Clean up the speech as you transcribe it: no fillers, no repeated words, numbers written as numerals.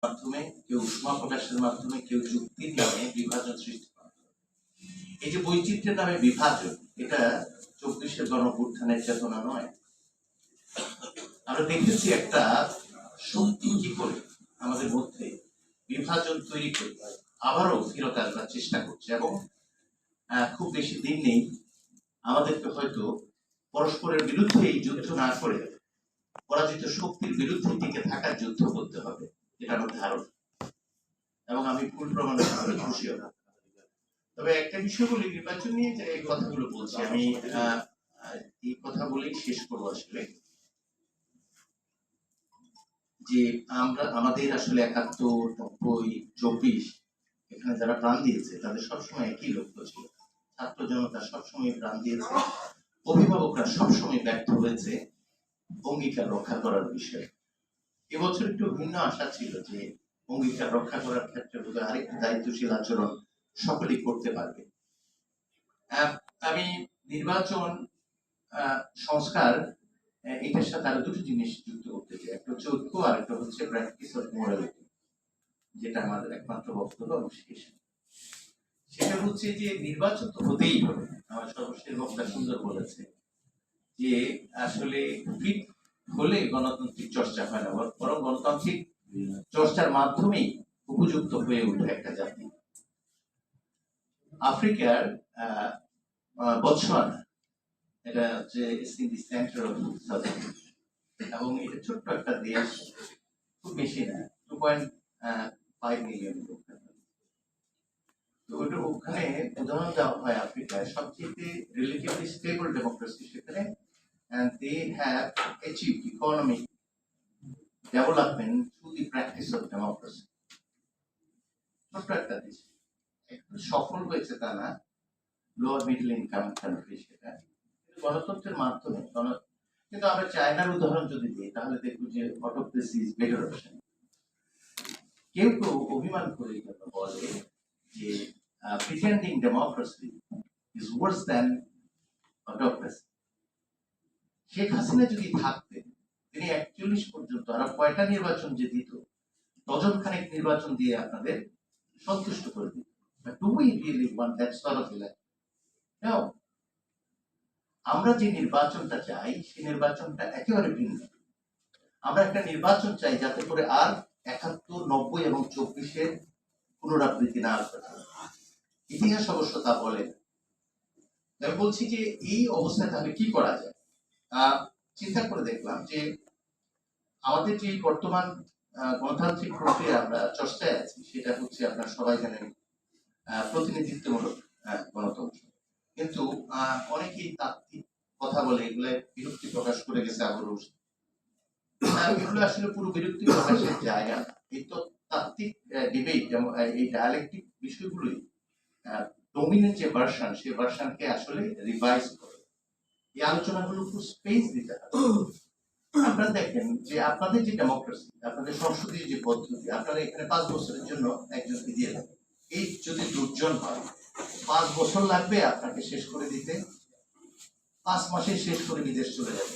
মাধ্যমে, কেউ উষ্মা প্রকাশের মাধ্যমে, কেউ যুক্তির নামে বিভাজন সৃষ্টি করে। এই যে বৈচিত্র্যের নামে বিভাজন, এটা 24-এর গণঅভ্যুত্থানের চেতনা নয়। আমরা দেখেছি একটা শক্তি কি করে আমাদের মধ্যে বিভাজন তৈরি করে আবারও ফিরত আসবার চেষ্টা করছে, এবং খুব বেশি দিন নেই আমাদেরকে হয়তো পরস্পরের বিরুদ্ধে এই যুদ্ধ না করে পরাজিত শক্তির বিরুদ্ধে টিকে থাকার যুদ্ধ করতে হবে, এটা আমার ধারণা। এবং আমি ভুল প্রমাণের সাথে খুশিও না। তবে একটা বিষয় বলি, নির্বাচন নিয়ে যে এই কথাগুলো বলছি, আমি এই কথা বলেই শেষ করবো। আসলে যে আমাদের আসলে 71, 90, 24 এখানে যারা প্রাণ দিয়েছে তাদের সবসময় একই লক্ষ্য ছিল। ছাত্র জনতা সবসময় প্রাণ দিয়েছে, অভিভাবকরা সবসময় ব্যর্থ হয়েছে অঙ্গীকার রক্ষা করার বিষয়ে। এবছর একটু ভিন্ন আশা ছিল যে অঙ্গীকার রক্ষা করার ক্ষেত্রে বোধহয় আরেকটু দায়িত্বশীল আচরণ সকলেই করতে পারবে। আমি নির্বাচন সংস্কার এটার সাথে আরো দুটো জিনিস যুক্ত করতে চাই। একটা হচ্ছে ঐক্য, আর একটা হচ্ছে প্র্যাকটিস অফ মোরালিটি, যেটা আমার একমাত্র বক্তব্য এবং শেষ। সেটা হচ্ছে যে নির্বাচন তো হতেই হবে। আমার সর্বশেষ বক্তা সুন্দর বলেছে যে আসলে ফিট হলে গণতান্ত্রিক চর্চা হয় না, বরং গণতান্ত্রিক চর্চার মাধ্যমেই উপযুক্ত হয়ে ওঠে একটা জাতি। আফ্রিকার বতসোয়ানা, এটা হচ্ছে সেন্টার অফ সাউথ আফ্রিকা, এবং এটা ছোট্ট একটা দেশ, খুব বেশি না, 2.5 মিলিয়ন লোক। তো ওখানে উদাহরণ দেওয়া হয় আফ্রিকায় সবচেয়ে রিলেটিভলি স্টেবল ডেমোক্রেসি সেখানে, and they have achieved economic development through the practice of democracy. ছোট্ট একটা দেশ, একটু সফল হয়েছে তা না, লোয়ার মিডল ইনকাম কান্ট্রি সেটা, গণতন্ত্রের মাধ্যমে। কিন্তু আমরা চায়নার উদাহরণ যদি দিই তাহলে দেখব যে অটোক্রেসি ইজ বেটার অপশন। কেউ কেউ অভিমান করে বলে যে pretending democracy is Wars than autocracy. Sheikh Hasina যদি থাকতেন, তিনি 41 পর্যন্ত আরো কয়টা নির্বাচন যে দিত, ডজন খানেক নির্বাচন দিয়ে আপনাদের সন্তুষ্ট করে দিত। Do we really want that sort of election? No. আমরা যে নির্বাচনটা চাই সেই নির্বাচনটা একেবারে ভিন্ন। আমরা একটা নির্বাচন চাই যাতে করে আর 71, 90 এবং 24-এর পুনরাবৃত্তি না আসবে। ইতিহাস অবশ্য তা বলে। আমি বলছি যে এই অবস্থায় তাহলে কি করা যায়। চিন্তা করে দেখলাম যে আমাদের যে বর্তমান গণতান্ত্রিক প্রক্রিয়া আমরা চর্চায় আছি, সেটা হচ্ছে আপনারা সবাই জানেন প্রতিনিধিত্বমূলক গণতন্ত্র। কিন্তু অনেকেই তাত্ত্বিক কথা বলে, এগুলো বিরক্তি প্রকাশ করে গেছে আবারও। এগুলো আসলে পুরো বিরক্তি প্রকাশের জায়গা। এই তো তাত্ত্বিক ডিবেট, এই ডায়ালেকটিক বিষয়গুলোই ডমিনেন্ট যে ভার্সন, সেই ভার্সনকে আসলে রিভাইজ করে এই আলোচনাগুলো খুব স্পেস দিতে হবে। আপনারা দেখেন যে আপনাদের যে ডেমোক্রেসি, আপনাদের সংসদীয় যে পদ্ধতি, আপনারা এখানে 5 বছরের জন্য একজনকে দিয়ে দেবেন। এই যদি 2 জন হয়, 5 বছর লাগবে আপনাকে শেষ করে দিতে, 5 মাসে শেষ করে বিদেশ চলে যাবে।